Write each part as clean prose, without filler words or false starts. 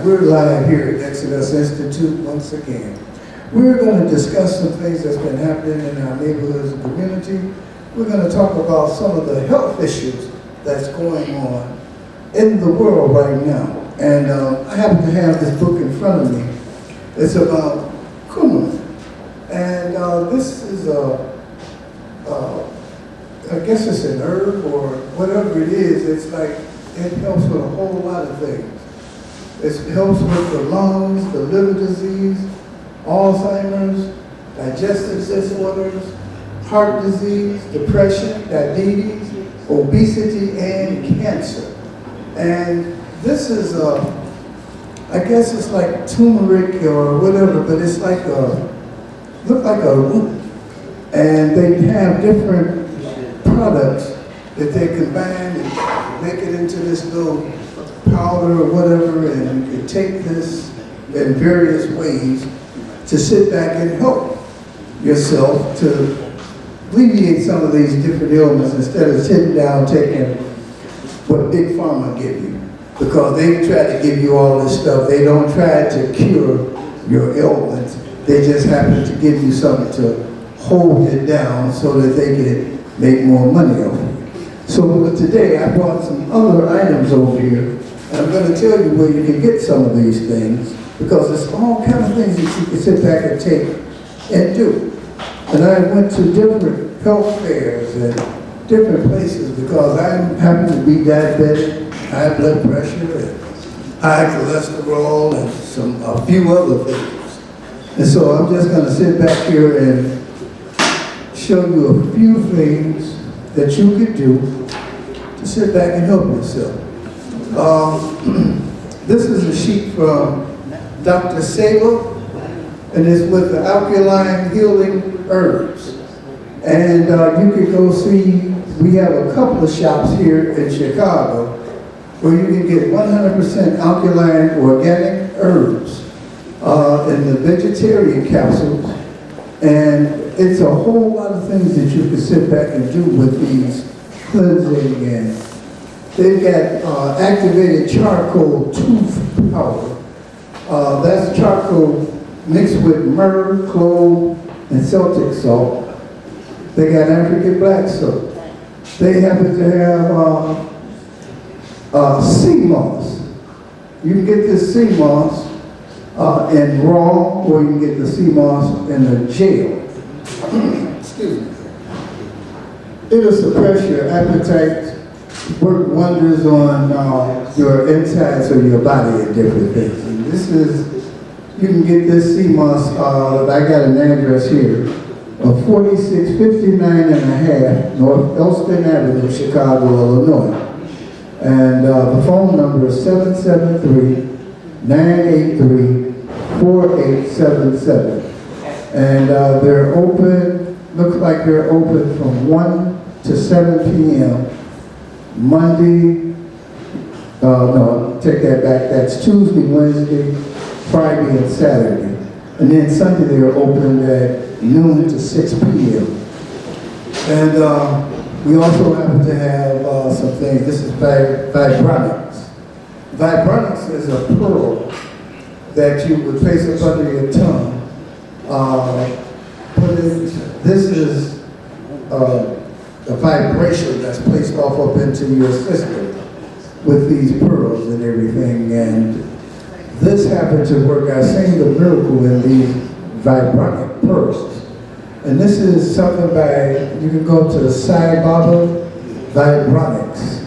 We're live here at Exodus Institute once again. We're going to discuss some things that's been happening in our neighborhoods and community. We're going to talk about some of the health issues that's going on in the world right now. And I happen to have this book in front of me. It's about cumin. And this is I guess it's an herb or whatever it is. It's like, it helps with a whole lot of things. It helps with the lungs, the liver disease, Alzheimer's, digestive disorders, heart disease, depression, diabetes, obesity, and cancer. And this is, I guess it's like turmeric or whatever, but it's like look like a root. And they have different products that they combine and make it into this little powder or whatever, and you can take this in various ways to sit back and help yourself to alleviate some of these different ailments instead of sitting down taking what Big Pharma give you. Because they try to give you all this stuff. They don't try to cure your ailments. They just happen to give you something to hold it down so that they can make more money off it. So today I brought some other items over here, and I'm going to tell you where you can get some of these things, because there's all kinds of things that you can sit back and take and do. And I went to different health fairs and different places because I happen to be diabetic, high blood pressure, and high cholesterol, and a few other things. And so I'm just going to sit back here and show you a few things that you could do to sit back and help yourself. This is a sheet from Dr. Sable, and it's with the alkaline healing herbs. And you can go see, we have a couple of shops here in Chicago where you can get 100% alkaline organic herbs in the vegetarian capsules. And it's a whole lot of things that you can sit back and do with these cleansing. And they've got activated charcoal tooth powder. That's charcoal mixed with myrrh, clove, and Celtic salt. They got African black soap. They happen to have sea moss. You can get this sea moss in raw, or you can get the sea moss in a gel. Excuse me. It'll suppress your appetite, work wonders on your insides of your body and different things. And this is, you can get this sea moss, I got an address here, of 4659 and a half North Elston Avenue, Chicago, Illinois. And the phone number is 773-983-4877. And they're open, looks like they're open from 1 to 7 p.m. Monday, no, take that back, that's Tuesday, Wednesday, Friday, and Saturday. And then Sunday they're open at noon to 6 p.m. And we also happen to have some things. This is Vibronics. Vibronics is a pearl that you would place up under your tongue. This is a vibration that's placed off up into your system with these pearls and everything. And this happened to work. I've seen the miracle in these vibronic pearls. And this is something by, you can go to Sai Baba Vibronics.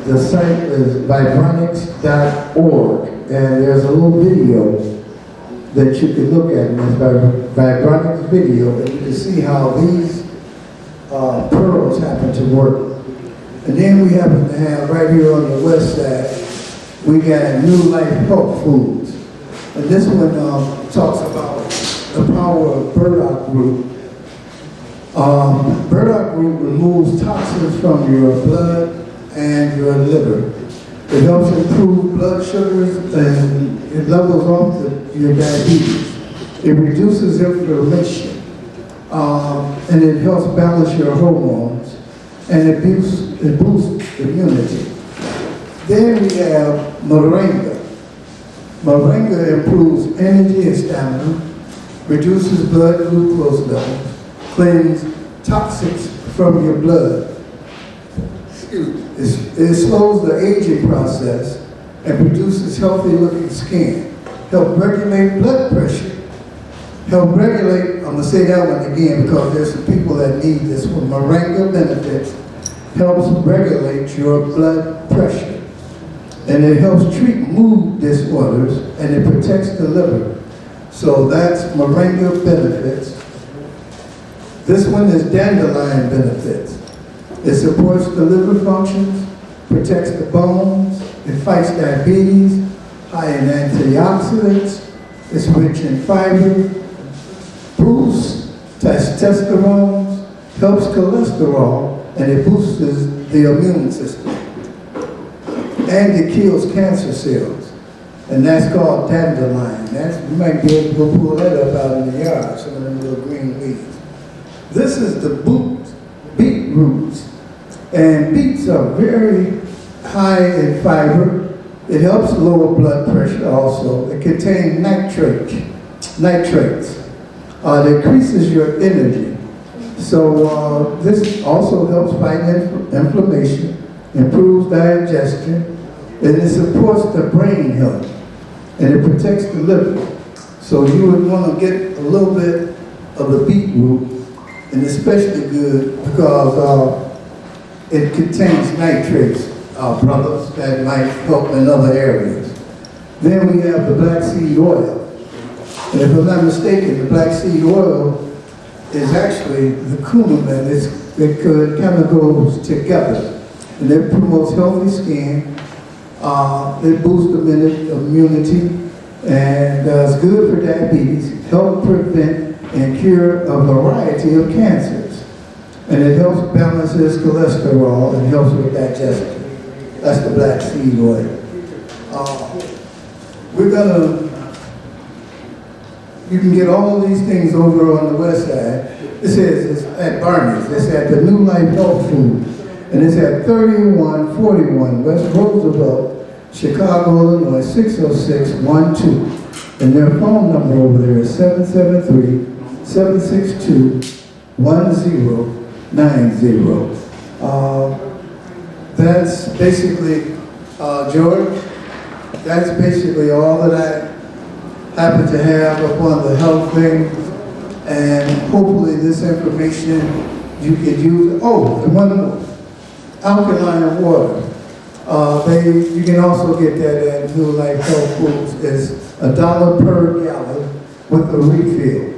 The site is vibronics.org, and there's a little video that you can look at, and it's Vibronics video, and you can see how these pearls happen to work. And then we happen to have right here on the west side, we got New Life Health Foods. And this one talks about the power of burdock root. Burdock root removes toxins from your blood and your liver. It helps improve blood sugars and it levels off your diabetes. It reduces inflammation and it helps balance your hormones, and it boosts immunity. Then we have moringa. Moringa improves energy and stamina, reduces blood glucose levels, cleans toxics from your blood. It slows the aging process and produces healthy looking skin. Help regulate blood pressure. Help regulate, I'm gonna say that one again because there's some people that need this one. Moringa benefits, helps regulate your blood pressure. And it helps treat mood disorders and it protects the liver. So that's moringa benefits. This one is dandelion benefits. It supports the liver functions, protects the bones, it fights diabetes, high in antioxidants, it's rich in fiber, boosts testosterone, helps cholesterol, and it boosts the immune system. And it kills cancer cells. And that's called dandelion. You might be able to go pull that up out in the yard, some of them little green weeds. This is the beet roots. And beets are very high in fiber. It helps lower blood pressure also. It contains nitrates. It increases your energy. So this also helps fight inflammation, improves digestion, and it supports the brain health, and it protects the liver. So you would want to get a little bit of the beetroot, and especially good because it contains nitrates, brothers, that might help in other areas. Then we have the black seed oil. And if I'm not mistaken, the black seed oil is actually the cumin. It kind of goes together. And it promotes healthy skin. It boosts immunity. And it's good for diabetes. Help prevent and cure a variety of cancers. And it helps balances cholesterol and helps with digestion. That's the black seed oil. You can get all these things over on the west side. It says it's at Barney's. It's at the New Life Health Food. And it's at 3141 West Roosevelt, Chicago, Illinois, 60612. And their phone number over there is 773-762-1090. That's basically, George, that's basically all that I happen to have upon the health thing. And hopefully this information you could use. Oh, and one more. Alkaline water. You can also get that at New Life Health Foods. It's $1 per gallon with a refill.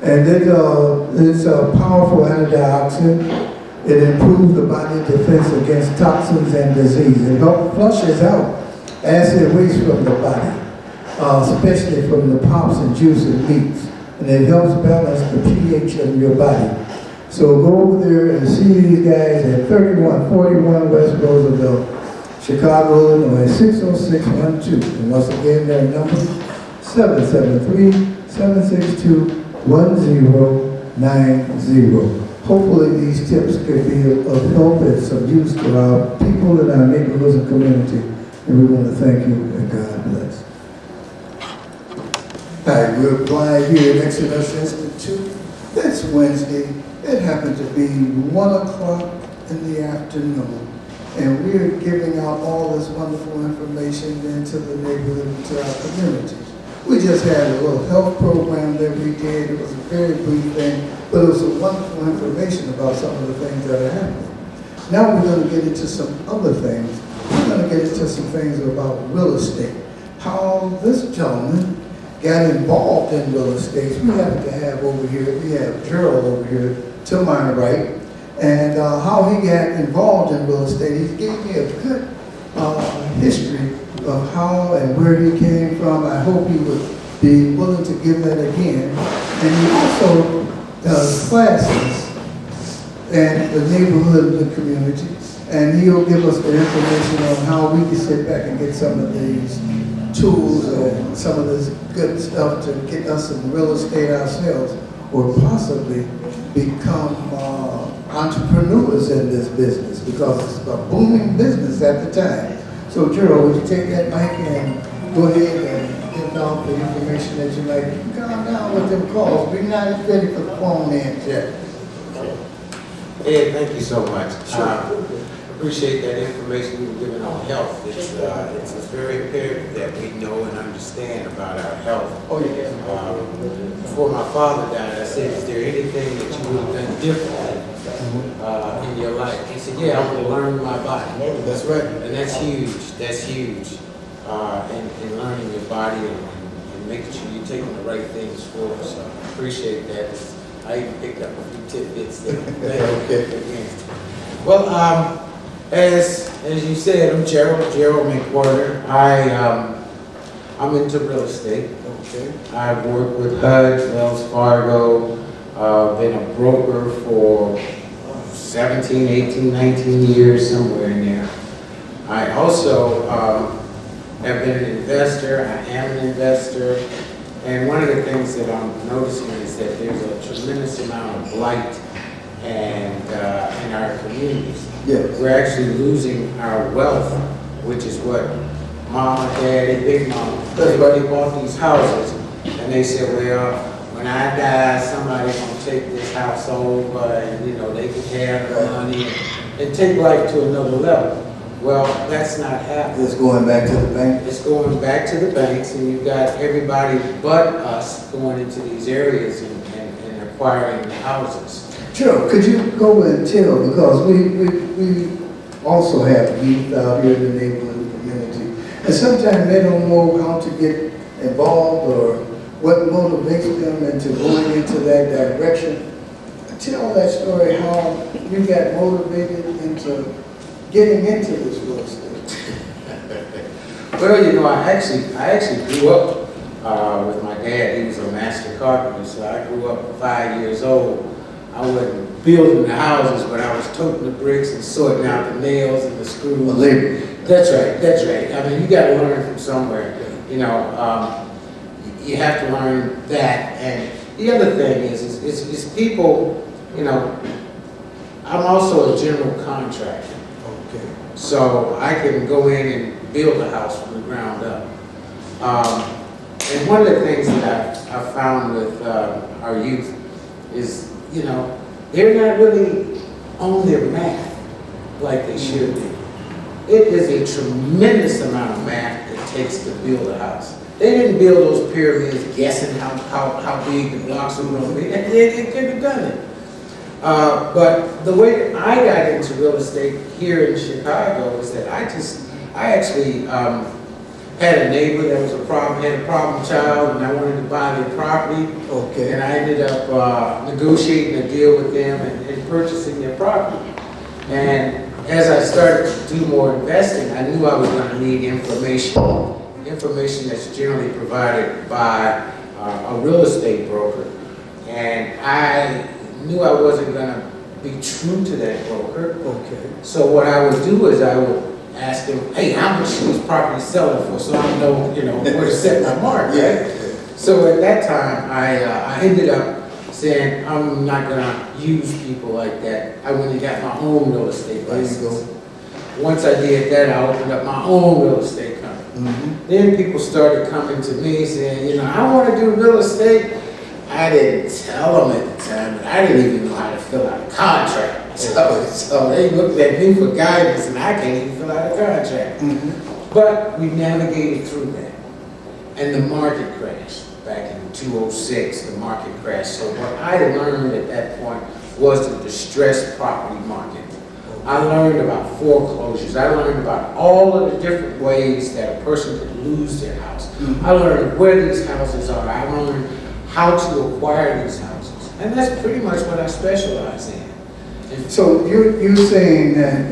And it's a powerful antioxidant. It improves the body defense against toxins and disease. It flushes out acid waste from the body, especially from the pops and juice and meats. And it helps balance the pH of your body. So go over there and see these guys at 3141 West Roosevelt, Chicago, Illinois, 60612. And once again, their number, 773-762-1090. Hopefully these tips could be of help and some use to our people in our neighborhoods and community. And we want to thank you and God bless. All right, we're live here at Exodus Institute. That's Wednesday. It happened to be 1 o'clock in the afternoon. And we're giving out all this wonderful information into the neighborhood and to our communities. We just had a little health program that we did. It was a very brief thing, but it was some wonderful information about some of the things that are happening. Now we're going to get into some other things. We're going to get into some things about real estate. How this gentleman got involved in real estate. We happen to have over here, we have Gerald over here to my right, and how he got involved in real estate. He gave me a good history of how and where he came from. I hope he would be willing to give that again. And he also does classes in the neighborhood and the community. And he'll give us the information on how we can sit back and get some of these tools and some of this good stuff to get us in real estate ourselves, or possibly become entrepreneurs in this business, because it's a booming business at the time. So Gerald, would you take that mic and go ahead and give out the information that you like? Calm down with them calls. We're not ready for the phone in yet. Ed, thank you so much. Sure. Appreciate that information you were giving on health. It's very imperative that we know and understand about our health. Oh, yeah. Before my father died, I said, is there anything that you would have done differently in your life? He said, yeah, I'm going to learn my body. That's right. And that's huge. That's huge. In learning your body and making sure you're taking the right things forward. So I appreciate that. I even picked up a few tidbits there. Okay. Well, as you said, I'm Gerald McWhorter. I'm into real estate. Okay. I've worked with HUD, Wells Fargo, been a broker for 17, 18, 19 years, somewhere in there. I also have been an investor. I am an investor. And one of the things that I'm noticing is that there's a tremendous amount of blight and in our communities. Yes. We're actually losing our wealth, which is what Mama, Daddy, Big Mama, everybody bought these houses, and they said, well, when I die, somebody's gonna take this house over, and they can have the money and take life to another level. Well, that's not happening. It's going back to the bank. It's going back to the banks, and you've got everybody but us going into these areas and acquiring the houses. Sure. Could you go and tell, because we also have youth out here in the neighborhood community, and sometimes they don't know how to get involved or what motivates them into going into that direction. Tell that story, how you got motivated into getting into this real estate. Well, I actually grew up with my dad. He was a master carpenter, so I grew up 5 years old. I wasn't building the houses, but I was toting the bricks and sorting out the nails and the screws. Labor. That's right. I mean, you got to learn from somewhere. You have to learn that. And the other thing is people, I'm also a general contractor. Okay. So I can go in and build a house from the ground up. And one of the things that I've found with our youth is, they're not really on their math like they should be. It is a tremendous amount of math it takes to build a house. They didn't build those pyramids guessing how big the blocks were going to be. They could have done it. But the way I got into real estate here in Chicago is that I actually had a neighbor that had a problem child, and I wanted to buy their property. Okay. And I ended up negotiating a deal with them and purchasing their property. And as I started to do more investing, I knew I was going to need information that's generally provided by a real estate broker. And I knew I wasn't going to be true to that broker. Okay. So what I would do is I would ask him, hey, how much is this property selling for, so I know, where to set my mark, right? So at that time, I ended up saying, I'm not gonna use people like that. I went and got my own real estate license. Once I did that, I opened up my own real estate company. Mm-hmm. Then people started coming to me saying, I want to do real estate. I didn't tell them at the time, but I didn't even know how to fill out a contract. So they looked at me for guidance, and I can't even fill out a contract. Mm-hmm. But we navigated through that. And the market crashed. Back in 2006, the market crashed. So what I learned at that point was the distressed property market. I learned about foreclosures. I learned about all of the different ways that a person could lose their house. Mm-hmm. I learned where these houses are. I learned how to acquire these houses. And that's pretty much what I specialize in. So you're saying that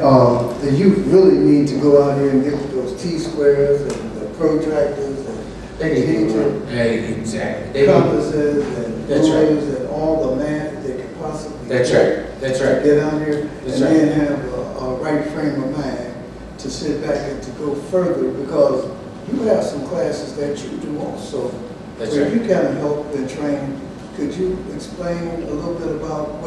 the youth really need to go out here and get those T-squares and the protractors and They need to exactly. compasses and That's rulers and all the math they could possibly That's right. That's right. get out here That's and right. then have a right frame of mind to sit back and to go further, because you have some classes that you do also. That's where right. you kind of help and train. Could you explain a little bit about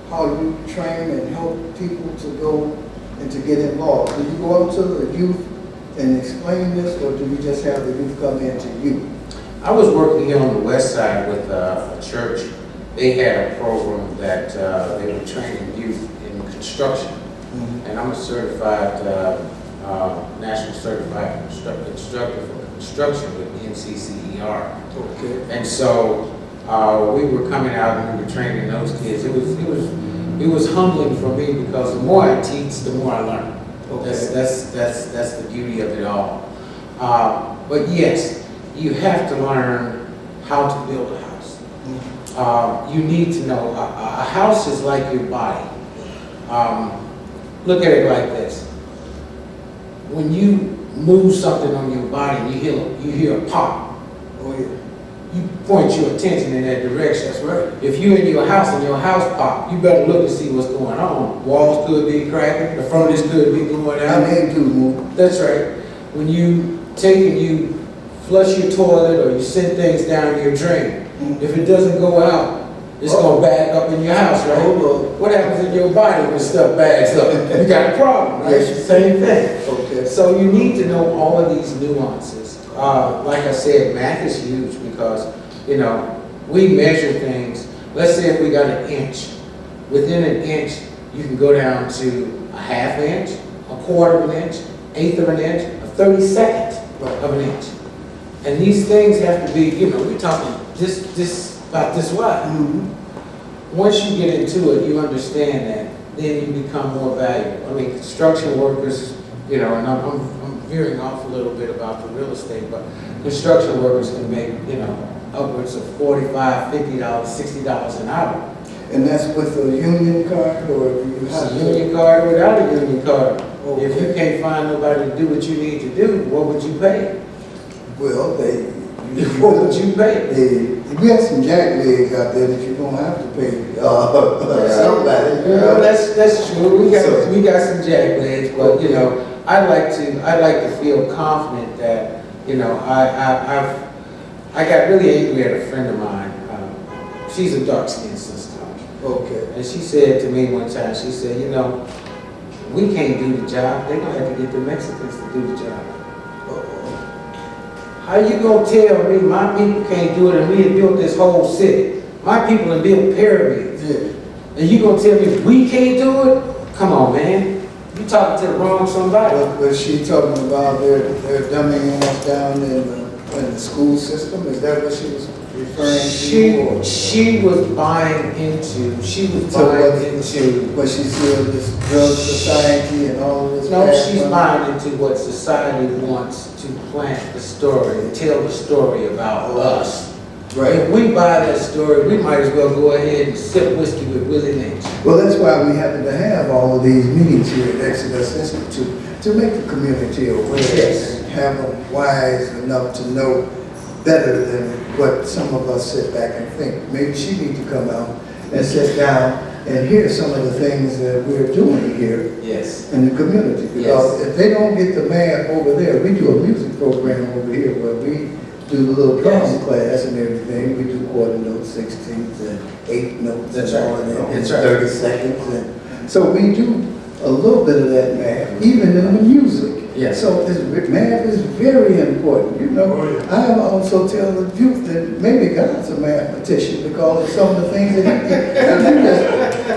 how you train and help people to go and to get involved? Do you go out to the youth and explain this, or do you just have the youth come in to you? I was working here on the west side with a church. They had a program that they were training youth in construction. Mm-hmm. And I'm a certified, national certified instructor for construction with NCCER. Okay. And so we were coming out and we were training those kids. It was humbling for me because the more I teach, the more I learn. Okay. That's the beauty of it all. But yes, you have to learn how to build a house. You need to know, a house is like your body. Look at it like this. When you move something on your body, you hear a pop. Oh yeah. You point your attention in that direction. That's right. If you're in your house and your house pop, you better look and see what's going on. Walls could be cracking, the furnace could be going out. I mean, do move. That's right. When you take and you flush your toilet or you send things down your drain, if it doesn't go out, it's going to bag up in your house, right? What happens in your body when stuff bags up? You got a problem, right? Yes. Same thing. Okay. So you need to know all of these nuances. Like I said, math is huge because, you know, we measure things. Let's say if we got an inch. Within an inch, you can go down to a half inch, a quarter of an inch, eighth of an inch, a 32nd of an inch. And these things have to be, you know, we're talking this about this wide. Mm-hmm. Once you get into it, you understand that, then you become more valuable. I mean, construction workers, you know, and I'm veering off a little bit about the real estate, but construction workers can make, you know, upwards of $45, $50, $60 an hour. And that's with a union card, or do you It's have a to? union card or without a union card. Okay. If you can't find nobody to do what you need to do, what would you pay? Well, What would you pay? we have some jacklegs out there that you're gonna have to pay somebody. Well, that's true. We got some jacklegs, but you know, I like to feel confident that, you know, I got really angry at a friend of mine. She's a dark-skinned sister. Okay. And she said to me one time, she said, you know, we can't do the job. They're gonna have to get the Mexicans to do the job. How you gonna tell me my people can't do it and we have built this whole city? My people have built pyramids. Yeah. And you gonna tell me we can't do it? Come on, man. You talking to the wrong somebody. Was she talking about they're dumbing us down in the school system? Is that what she was referring to? She was buying into, But she's still this drug society and all of this. no, bad she's money? buying into what society wants to plant the story, tell the story about us. Right. If we buy that story, we might as well go ahead and sip whiskey with Willie Lynch. Well, that's why we happen to have all of these meetings here at Exodus Institute, to make the community aware. Yes. And have them wise enough to know better than what some of us sit back and think. Maybe she needs to come out and sit down and hear some of the things that we're doing here Yes. in the community. Because if they don't get the math over there, we do a music program over here where we do the little drum Yes. class and everything. We do quarter notes, 16ths, and 8 notes, That's and all right. of that, and That's right. 30 seconds. And so we do a little bit of that math, even in the music. Yes. So math is very important. You know, I also tell the youth that maybe God's a mathematician because of some of the things that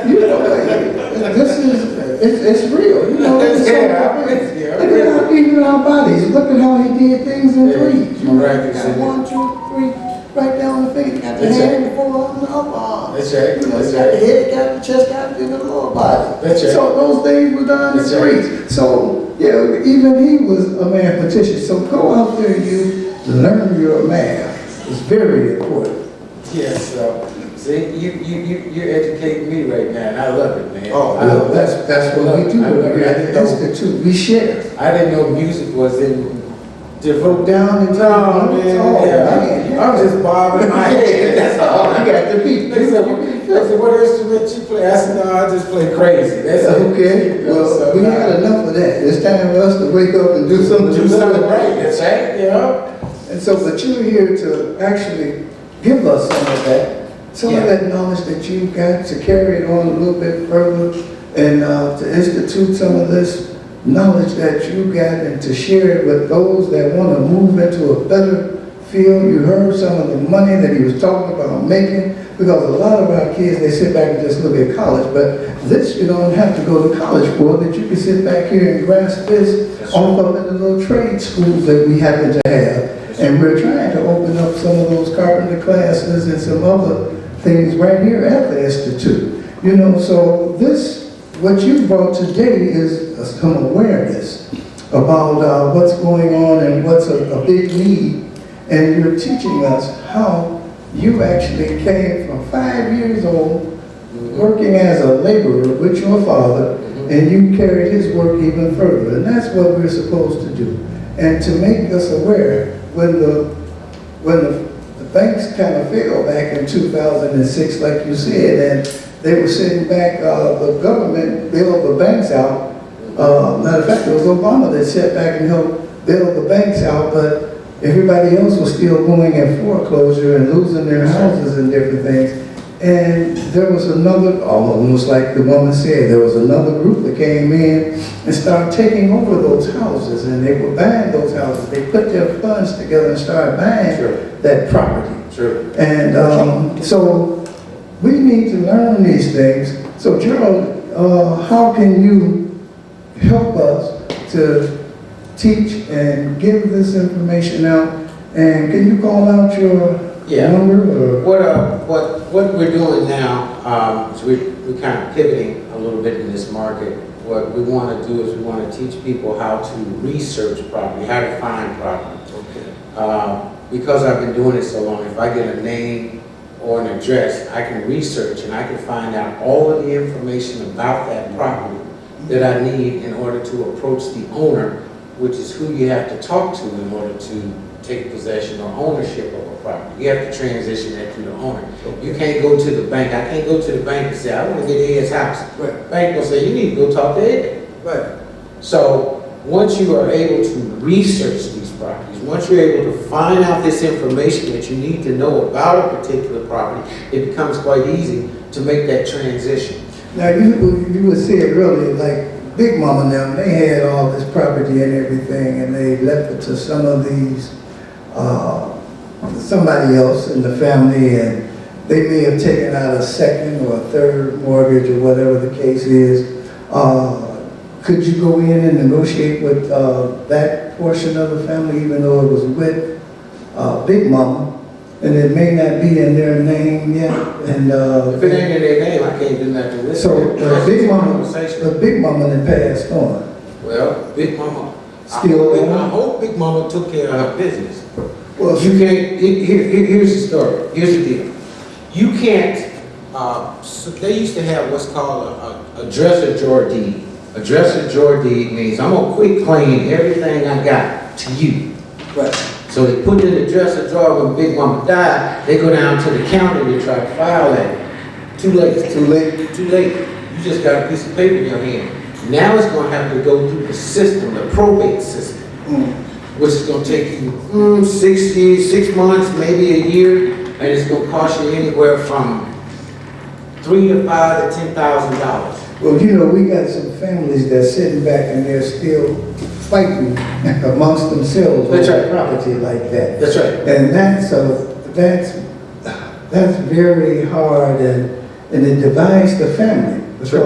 he you know, this is, it's real. You know, it's look at how, even our bodies, look at how he did things in threes. You know, Right. got 1, 2, 3, right down the finger. Got the That's hand, right. the forearm, the upper arm. That's right. You know, That's got the right. head, got the chest, got the lower body. That's right. So those things were done in That's right. threes. So, yeah, even he was a mathematician. So go out there, you learn your math. It's very important. Yes, so, see, you're educating me right now, and I love it, man. Oh, I well, love it. that's what we do. I love it. We're at the Institute. We share. I didn't know music was in Broke different. down into No, man, Oh, yeah, man. I'm just bobbing my head, that's all. You got the beat. They said, what instrument you play? I said, no, I just play crazy. That's it. Okay, You know, well, so, we had enough of that. It's time for us to wake up and do something. do something right, that's right, you know? And so, but you're here to actually give us some of that Yeah. knowledge that you got to carry it on a little bit further and to institute some of this knowledge that you got and to share it with those that want to move into a better field. You heard some of the money that he was talking about making, because a lot of our kids, they sit back and just look at college, but this you don't have to go to college for, that you can sit back here and grasp this off of the little trade schools that we happen to have. And we're trying to open up some of those carpenter classes and some other things right here at the Institute. You know, so this, what you brought today is some awareness about what's going on and what's a big need. And you're teaching us how you actually came from 5 years old, working as a laborer with your father, and you carried his work even further. And that's what we're supposed to do. And to make us aware, when the banks kind of failed back in 2006, like you said, and they were sitting back, the government bailed the banks out. Matter of fact, it was Obama that sat back and helped bail the banks out, but everybody else was still going in foreclosure and losing their houses and different things. And there was another, almost like the woman said, there was another group that came in and started taking over those houses, and they were buying those houses. They put their funds together and started buying that property. And so we need to learn these things. So Gerald, how can you help us to teach and give this information out? And can you call out your number? Or? What we're doing now is we're kind of pivoting a little bit in this market. What we want to do is we want to teach people how to research property, how to find property. Because I've been doing it so long, if I get a name or an address, I can research and I can find out all of the information about that property that I need in order to approach the owner, which is who you have to talk to in order to take possession or ownership of a property. You have to transition that to the owner. You can't go to the bank. I can't go to the bank and say, I want to get Ed's house. Right. Bank will say, you need to go talk to Ed. Right. So once you are able to research these properties, once you're able to find out this information that you need to know about a particular property, it becomes quite easy to make that transition. Now you would say it earlier, like Big Mama and them, they had all this property and everything, and they left it to some of these, somebody else in the family, and they may have taken out a second or a third mortgage or whatever the case is. Could you go in and negotiate with that portion of the family, even though it was with Big Mama, and it may not be in their name yet? And if it ain't in their name, I can't do nothing with it. So the Big Mama that passed on. Well, Big Mama, Still I hope Big Mama took care of her business. Well, You can't, here's the story, here's the deal. You can't, so they used to have what's called a dresser drawer deed. A dresser drawer deed means I'm gonna quit claim everything I got to you. right. So they put it in the dresser drawer. When Big Mama died, they go down to the county to try to file that. Too late. Too late. Too late. You just got a piece of paper in your hand. Now it's gonna have to go through the system, the probate system, which is gonna take you 6 months, maybe a year, and it's gonna cost you anywhere from $3,000 to $5,000 to $10,000. Well, you know, we got some families that's sitting back and they're still fighting amongst themselves That's over right. property like that. That's right. And that's very hard, and it divides the family. That's right.